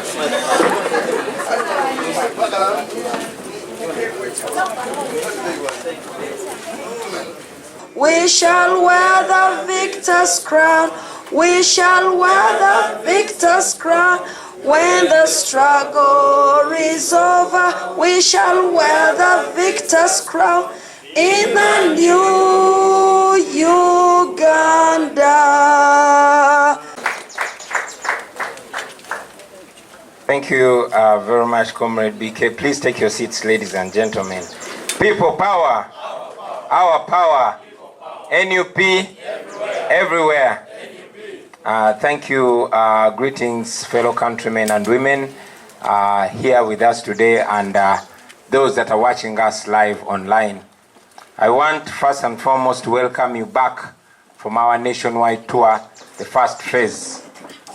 We shall wear the victor's crown. We shall wear the victor's crown. When the struggle is over, we shall wear the victor's crown in the new Uganda. Thank you very much, Comrade BK. Please take your seats, ladies and gentlemen. People power, our power, NUP everywhere. Thank you. Greetings, fellow countrymen and women here with us today, and those that are watching us live online. I want first and foremost to welcome you back from our nationwide tour, the first phase.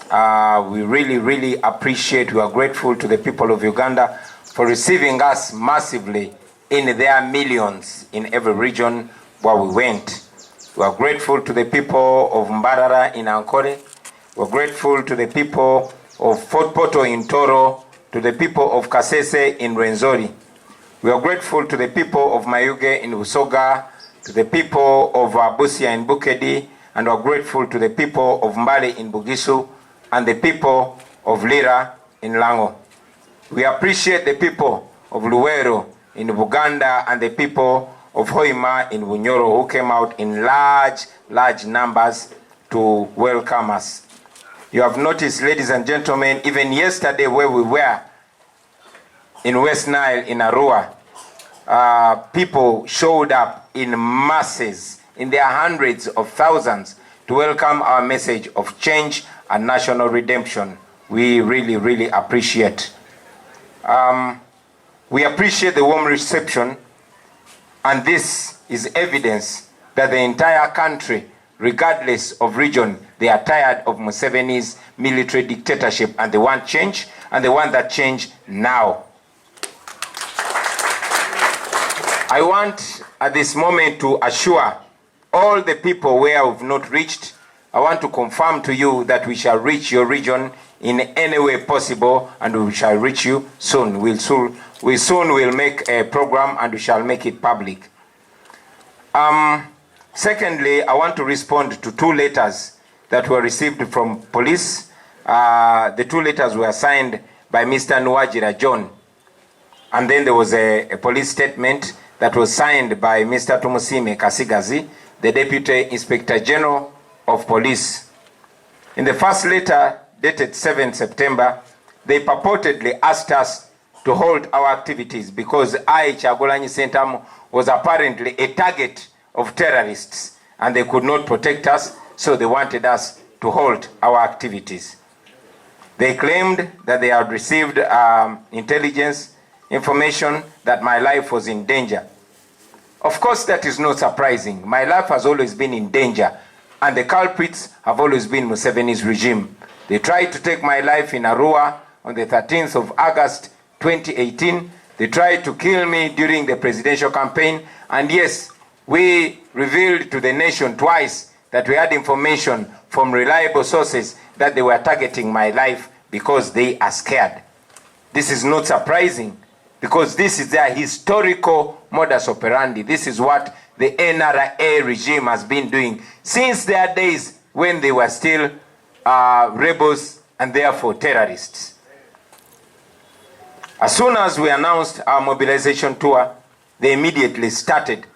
We really appreciate, we are grateful to the people of Uganda for receiving us massively in their millions in every region where we went. We are grateful to the people of Mbarara in Ankole. We are grateful to the people of Fort Poto in Toro, to the people of Kasese in Rwenzori. We are grateful to the people of Mayuge in Usoga, to the people of Busia in Bukedi, and we are grateful to the people of Mbale in Bugisu, and the people of Lira in Lango. We appreciate the people of Luwero in Buganda and the people of Hoima in Bunyoro, who came out in large numbers to welcome us. You have noticed, ladies and gentlemen, even yesterday where we were in West Nile in Arua, people showed up in masses, in their hundreds of thousands, to welcome our message of change and national redemption. We really appreciate. We appreciate the warm reception, and this is evidence that the entire country, regardless of region, they are tired of Museveni's military dictatorship, and they want change, and they want that change now. I want at this moment to assure all the we have not reached, I want to confirm to you that we shall reach your region in any way possible, and we shall reach you soon. We soon will make a program, and we shall make it public. Secondly, I want to respond to two letters that were received from police. The two letters were signed by Mr. Nwajira John, and then there was a police statement that was signed by Mr. Tumusime Kasigazi, the Deputy Inspector General of Police. In the first letter, dated 7 September, they purportedly asked us to hold our activities because I, Kyagunyi Ssentamu, was apparently a target of terrorists and they could not protect us, so they wanted us to hold our activities. They claimed that they had received intelligence information that my life was in danger. Of course, that is not surprising. My life has always been in danger, and the culprits have always been Museveni's regime. They tried to take my life in Arua on the 13th of August 2018. They tried to kill me during the presidential campaign, and yes, we revealed to the nation twice that we had information from reliable sources that they were targeting my life because they are scared. This is not surprising, because this is their historical modus operandi. This is what the NRA regime has been doing since their days when they were still rebels and therefore terrorists. As soon as we announced our mobilization tour, they immediately started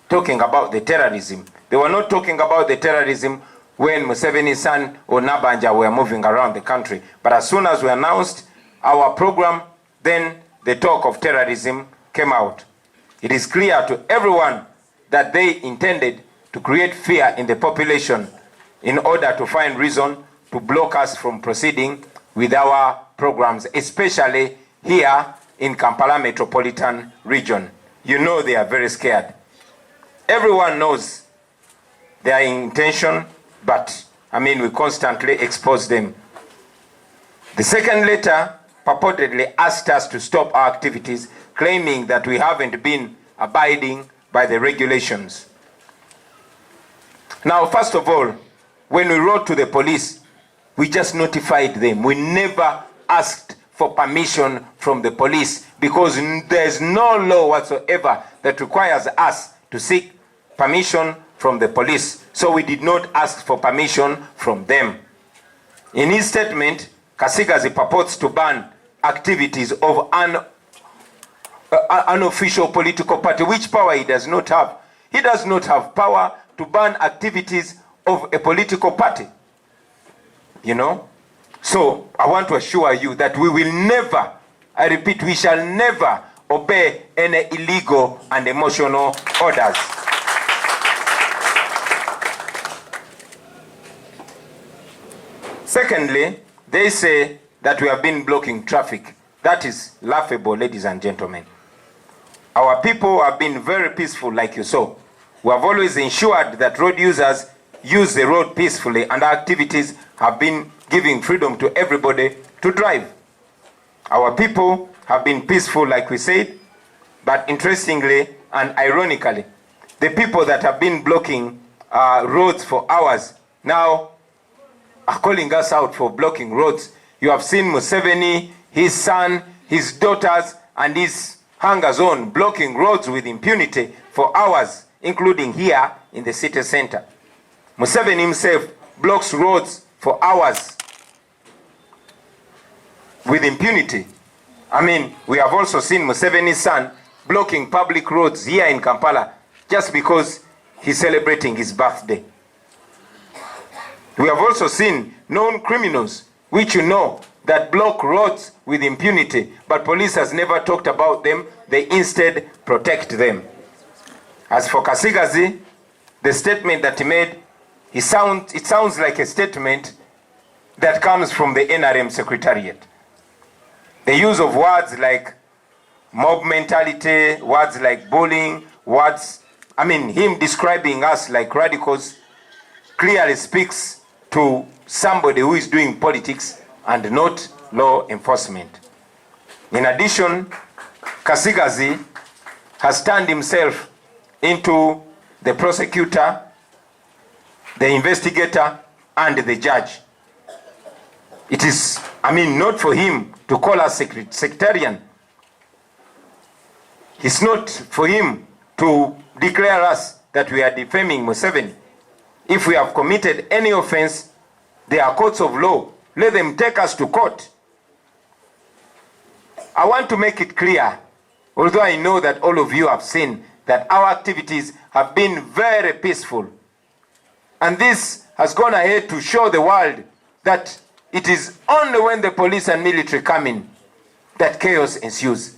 talking about the terrorism. They were not talking about the terrorism when Museveni's son or Nabanja were moving around the country. But as soon as we announced our program, then the talk of terrorism came out. It is clear to everyone that they intended to create fear in the population in order to find reason to block us from proceeding with our programs, especially here in Kampala metropolitan region. You know they are very scared. Everyone knows their intention, but we constantly expose them. The second letter purportedly asked us to stop our activities, claiming that we haven't been abiding by the regulations. Now, first of all, when we wrote to the police, we just notified them. We never asked for permission from the police, because there's no law whatsoever that requires us to seek permission from the police. So we did not ask for permission from them. In his statement, Kasigazi purports to ban activities of an unofficial political party, which power he does not have. He does not have power to ban activities of a political party. You know? So I want to assure you that we will never, I repeat, we shall never obey any illegal and emotional orders. Secondly, they say that we have been blocking traffic. That is laughable, ladies and gentlemen. Our people have been very peaceful, like you saw. We have always ensured that road users use the road peacefully, and our activities have been giving freedom to everybody to drive. Our people have been peaceful, like we said, but interestingly and ironically, the people that have been blocking roads for hours now are calling us out for blocking roads. You have seen Museveni, his son, his daughters, and his hangers on blocking roads with impunity for hours, including here in the city center. Museveni himself blocks roads for hours with impunity. I mean, we have also seen Museveni's son blocking public roads here in Kampala just because he's celebrating his birthday. We have also seen known criminals, which you know, that block roads with impunity, but police has never talked about them. They instead protect them. As for Kasigazi, the statement that he made, it sounds like a statement that comes from the NRM Secretariat. The use of words like mob mentality, words like bullying, him describing us like radicals clearly speaks to somebody who is doing politics and not law enforcement. In addition, Kasigazi has turned himself into the prosecutor, the investigator, and the judge. It is, not for him to call us sectarian. It's not for him to declare us that we are defaming Museveni. If we have committed any offense, there are courts of law. Let them take us to court. I want to make it clear, although I know that all of you have seen that our activities have been very peaceful. And this has gone ahead to show the world that it is only when the police and military come in that chaos ensues.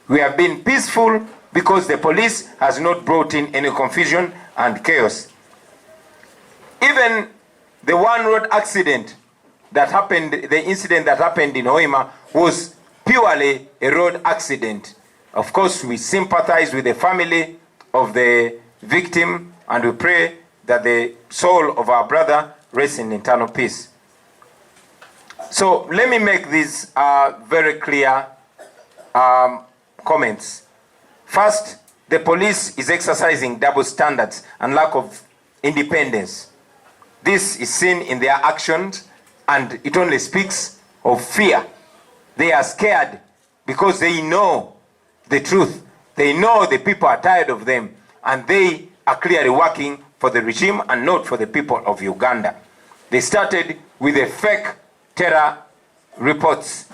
We have been peaceful because the police has not brought in any confusion and chaos. Even the one road accident that happened, the incident that happened in Hoima, was purely a road accident. Of course, we sympathize with the family of the victim, and we pray that the soul of our brother rests in eternal peace. So let me make these very clear comments. First, the police is exercising double standards and lack of independence. This is seen in their actions, and it only speaks of fear. They are scared because they know the truth. They know the people are tired of them, and they are clearly working for the regime and not for the people of Uganda. They started with the fake terror reports.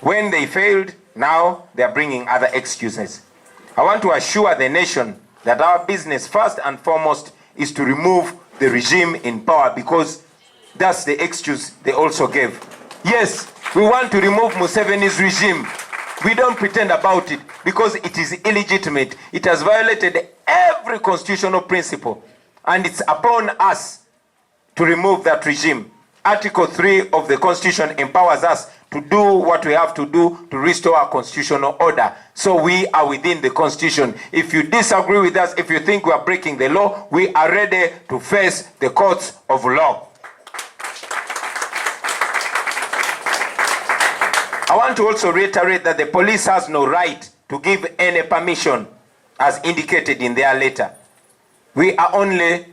When they failed, now they are bringing other excuses. I want to assure the nation that our business first and foremost is to remove the regime in power, because that's the excuse they also gave. Yes, we want to remove Museveni's regime. We don't pretend about it because it is illegitimate. It has violated every constitutional principle, and it's upon us to remove that regime. Article 3 of the Constitution empowers us to do what we have to do to restore our constitutional order. So we are within the Constitution. If you disagree with us, if you think we are breaking the law, we are ready to face the courts of law. I want to also reiterate that the police has no right to give any permission as indicated in their letter. We are only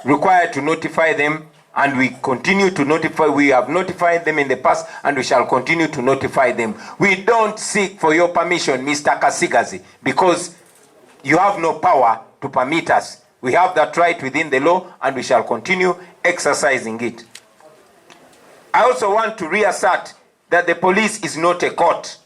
required to notify them And we continue to notify, we have notified them in the past, and we shall continue to notify them. We don't seek for your permission, Mr. Kasigazi, because you have no power to permit us. We have that right within the law, and we shall continue exercising it. I also want to reassert that the police is not a court.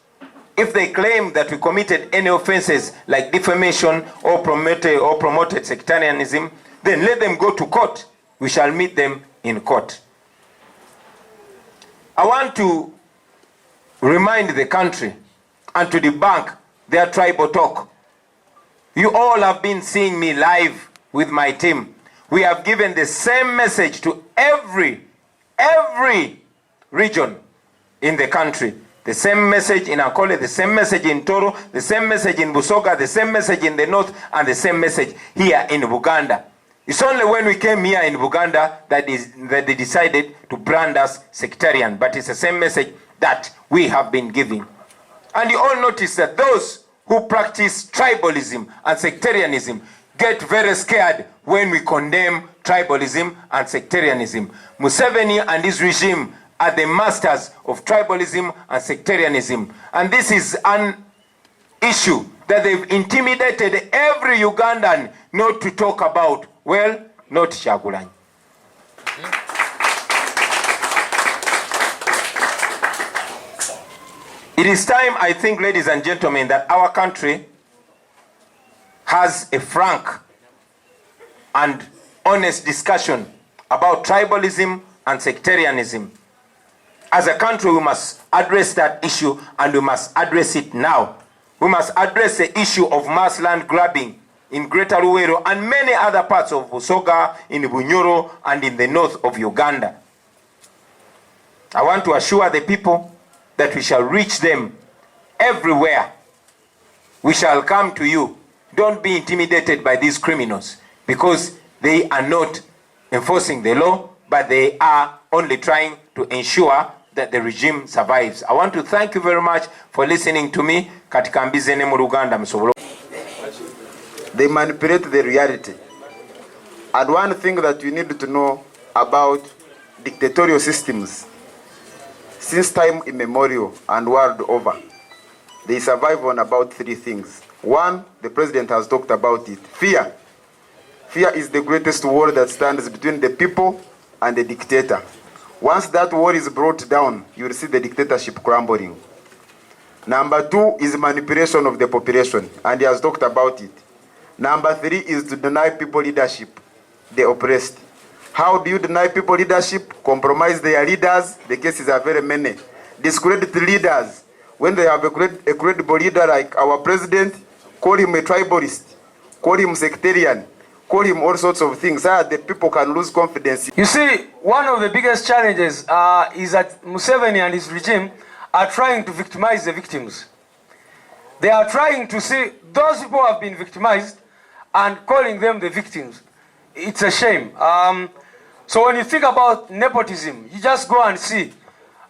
If they claim that we committed any offenses like defamation or promoted sectarianism, then let them go to court. We shall meet them in court. I want to remind the country and to debunk their tribal talk. You all have been seeing me live with my team. We have given the same message to every region in the country. The same message in Akole, the same message in Toro, the same message in Busoga, the same message in the north, and the same message here in Buganda. It's only when we came here in Buganda that they decided to brand us sectarian, but it's the same message that we have been giving. And you all notice that those who practice tribalism and sectarianism get very scared when we condemn tribalism and sectarianism. Museveni and his regime are the masters of tribalism and sectarianism. And this is an issue that they've intimidated every Ugandan not to talk about. Well, not Kyagunyi. It is time, I think, ladies and gentlemen, that our country has a frank and honest discussion about tribalism and sectarianism. As a country, we must address that issue, and we must address it now. We must address the issue of mass land grabbing in Greater Luweero and many other parts of Busoga, in Bunyoro, and in the north of Uganda. I want to assure the people that we shall reach them everywhere. We shall come to you. Don't be intimidated by these criminals, because they are not enforcing the law, but they are only trying to ensure that the regime survives. I want to thank you very much for listening to me. Katika mbize ne mu Luganda musobolo. They manipulate the reality. And one thing that you need to know about dictatorial systems, since time immemorial and world over, they survive on about three things. One, the president has talked about it: fear. Fear is the greatest wall that stands between the people and the dictator. Once that wall is brought down, you will see the dictatorship crumbling. Number two is manipulation of the population, and he has talked about it. Number three is to deny people leadership, the oppressed. How do you deny people leadership? Compromise their leaders. The cases are very many. Discredit the leaders. When they have a credible leader like our president, call him a tribalist, call him sectarian, call him all sorts of things, so that the people can lose confidence. You see, one of the biggest challenges is that Museveni and his regime are trying to victimize the victims. They are trying to see those people who have been victimized and calling them the victims. It's a shame. So when you think about nepotism, you just go and see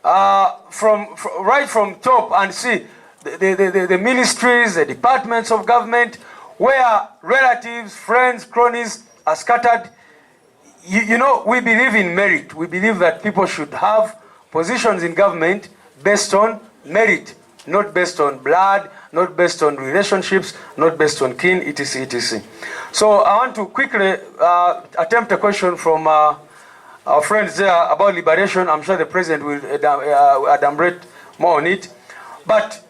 right from top and see the ministries, the departments of government, where relatives, friends, cronies are scattered. You know, we believe in merit. We believe that people should have positions in government based on merit, not based on blood, not based on relationships, not based on kin, etc., etc. So I want to quickly attempt a question from our friends there about liberation. I'm sure the president will elaborate more on it. But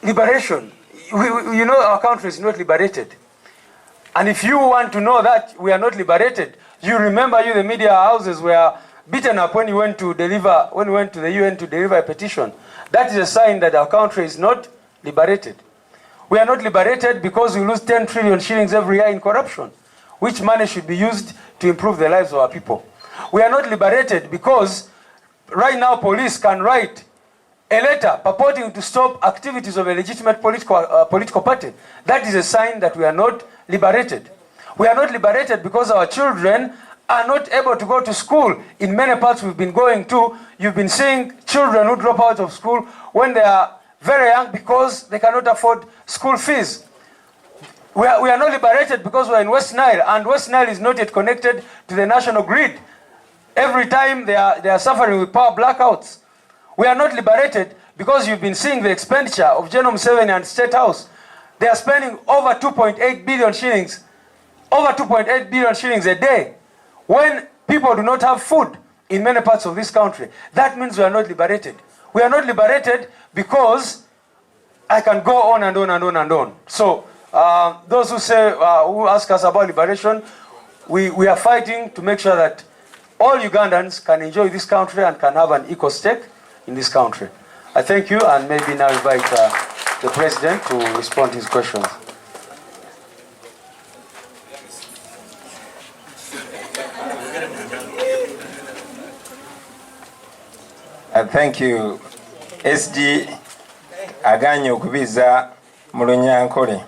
liberation, you know, our country is not liberated. And if you want to know that we are not liberated, you remember the media houses were beaten up when you went to the UN to deliver a petition. That is a sign that our country is not liberated. We are not liberated because we lose 10 trillion shillings every year in corruption, which money should be used to improve the lives of our people. We are not liberated because right now police can write a letter purporting to stop activities of a legitimate political party. That is a sign that we are not liberated. We are not liberated because our children are not able to go to school. In many parts we've been going to, you've been seeing children who drop out of school when they are very young because they cannot afford school fees. We are not liberated because we're in West Nile, and West Nile is not yet connected to the national grid. Every time they are suffering with power blackouts. We are not liberated because you've been seeing the expenditure of General Museveni and State House. They are spending over 2.8 billion shillings, over 2.8 billion shillings a day, when people do not have food in many parts of this country. That means we are not liberated. We are not liberated because I can go on and on and on and on. So those who say, who ask us about liberation, we are fighting to make sure that all Ugandans can enjoy this country and can have an equal stake in this country. I thank you, and maybe now invite the President to respond to his questions. Thank you. SG aganye okubiza mu Lunyankole.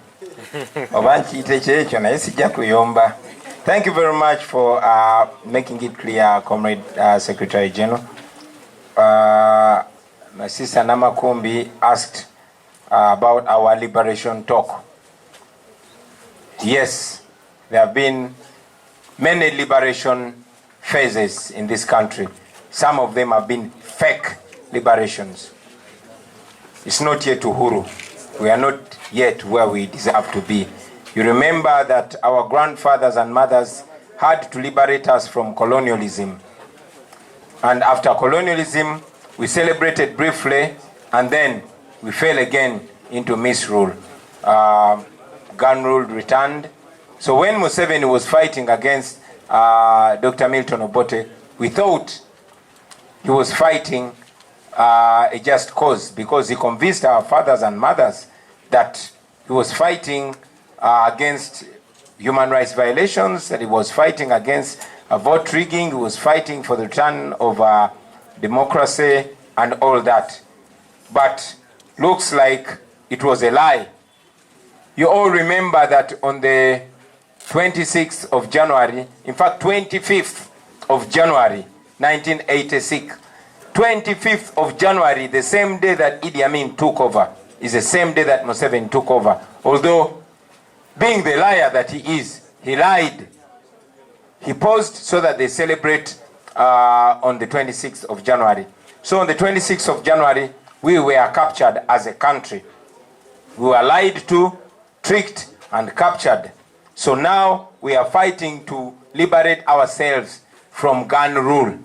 Oba nkiyite kyekyo naye sijja kuyomba. Thank you very much for making it clear, Comrade Secretary General. My sister Namakumbi asked about our liberation talk. Yes, there have been many liberation phases in this country. Some of them have been fake liberations. It's not yet Uhuru. We are not yet where we deserve to be. You remember that our grandfathers and mothers had to liberate us from colonialism. And after colonialism, we celebrated briefly, and then we fell again into misrule. Gun rule returned. So when Museveni was fighting against Dr. Milton Obote, we thought he was fighting a just cause, because he convinced our fathers and mothers that he was fighting against human rights violations, that he was fighting against vote rigging, he was fighting for the return of democracy and all that. But looks like it was a lie. You all remember that on the 26th of January, in fact 25th of January 1986, 25th of January, the same day that Idi Amin took over, is the same day that Museveni took over. Although, being the liar that he is, he lied. He paused so that they celebrate on the 26th of January. So on the 26th of January, we were captured as a country. We were lied to, tricked, and captured. So now we are fighting to liberate ourselves from gun rule.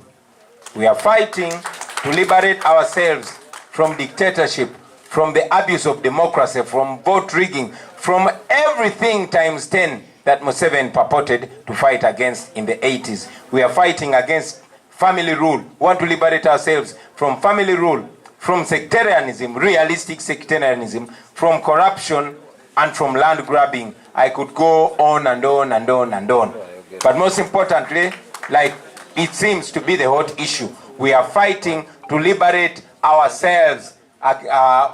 We are fighting to liberate ourselves from dictatorship, from the abuse of democracy, from vote rigging, from everything times 10 that Museveni purported to fight against in the 80s. We are fighting against family rule. We want to liberate ourselves from family rule, from sectarianism, realistic sectarianism, from corruption, and from land grabbing. I could go on and on and on and on. But most importantly, like it seems to be the hot issue, we are fighting to liberate ourselves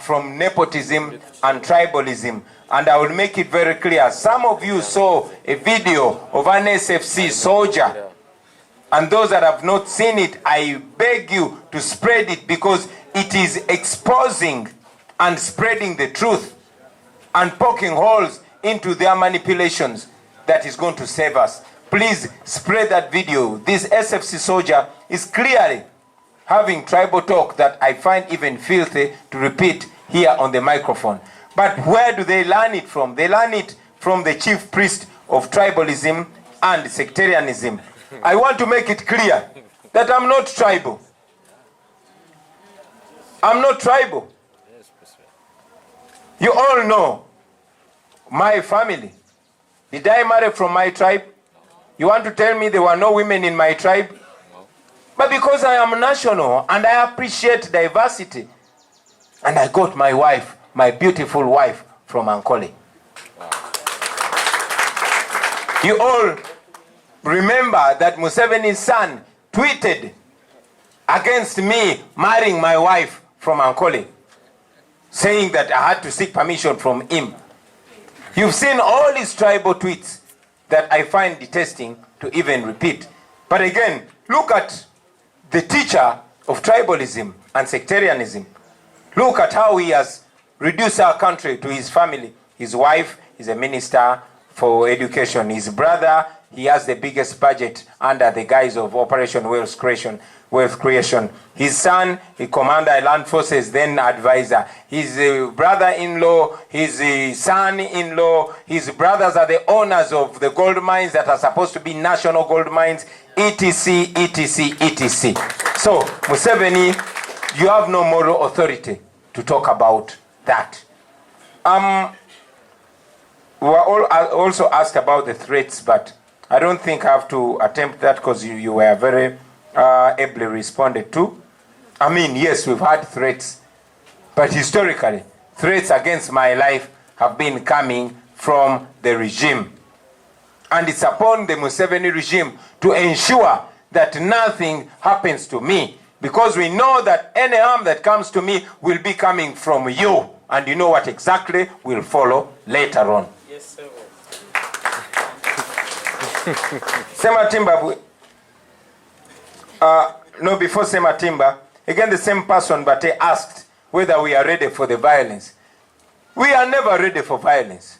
from nepotism and tribalism. And I will make it very clear. Some of you saw a video of an SFC soldier. And those that have not seen it, I beg you to spread it, because it is exposing and spreading the truth and poking holes into their manipulations that is going to save us. Please spread that video. This SFC soldier is clearly having tribal talk that I find even filthy to repeat here on the microphone. But where do they learn it from? They learn it from the chief priest of tribalism and sectarianism. I want to make it clear that I'm not tribal. I'm not tribal. You all know my family. Did I marry from my tribe? You want to tell me there were no women in my tribe? But because I am national and I appreciate diversity, and I got my wife, my beautiful wife, from Ankole. You all remember that Museveni's son tweeted against me marrying my wife from Ankole, saying that I had to seek permission from him. You've seen all his tribal tweets that I find detesting to even repeat. But again, look at the teacher of tribalism and sectarianism. Look at how he has reduced our country to his family. His wife is a minister for education. His brother, he has the biggest budget under the guise of Operation Wealth Creation. His son, he commander land forces, then advisor. His brother-in-law, his son-in-law, his brothers are the owners of the gold mines that are supposed to be national gold mines, etc, etc, etc. So, Museveni, you have no moral authority to talk about that. We were all also asked about the threats, but I don't think I have to attempt that because you were very ably responded to. I mean, yes, we've had threats, but historically, threats against my life have been coming from the regime. And it's upon the Museveni regime to ensure that nothing happens to me, because we know that any harm that comes to me will be coming from you, and you know what exactly will follow later on. Yes, sir. Sematimba, no, before Sematimba, again the same person, but he asked whether we are ready for the violence. We are never ready for violence.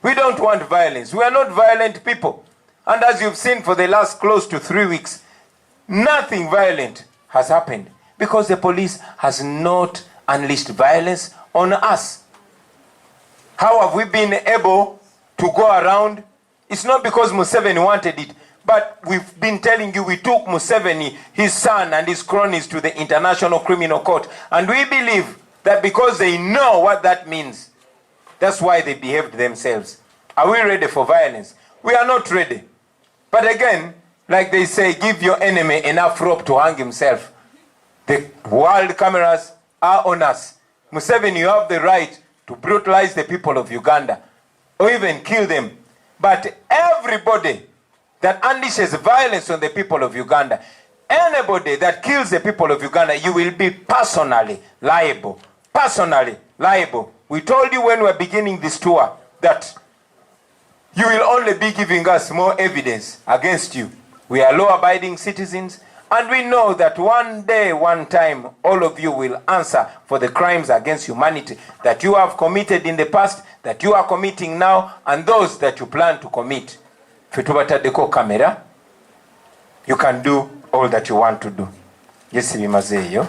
We don't want violence. We are not violent people. And as you've seen for the last close to 3 weeks, nothing violent has happened because the police has not unleashed violence on us. How have we been able to go around? It's not because Museveni wanted it, but we've been telling you we took Museveni, his son and his cronies to the International Criminal Court. And we believe that because they know what that means, that's why they behaved themselves. Are we ready for violence? We are not ready. But again, like they say, give your enemy enough rope to hang himself. The world cameras are on us. Museveni, you have the right to brutalize the people of Uganda or even kill them. But everybody that unleashes violence on the people of Uganda, anybody that kills the people of Uganda, you will be personally liable. Personally liable. We told you when we were beginning this tour that you will only be giving us more evidence against you. We are law-abiding citizens, and we know that one day, one time, all of you will answer for the crimes against humanity that you have committed in the past, that you are committing now, and those that you plan to commit. Fetubataddeko kamera, you can do all that you want to do. Yes, bimazeeyo.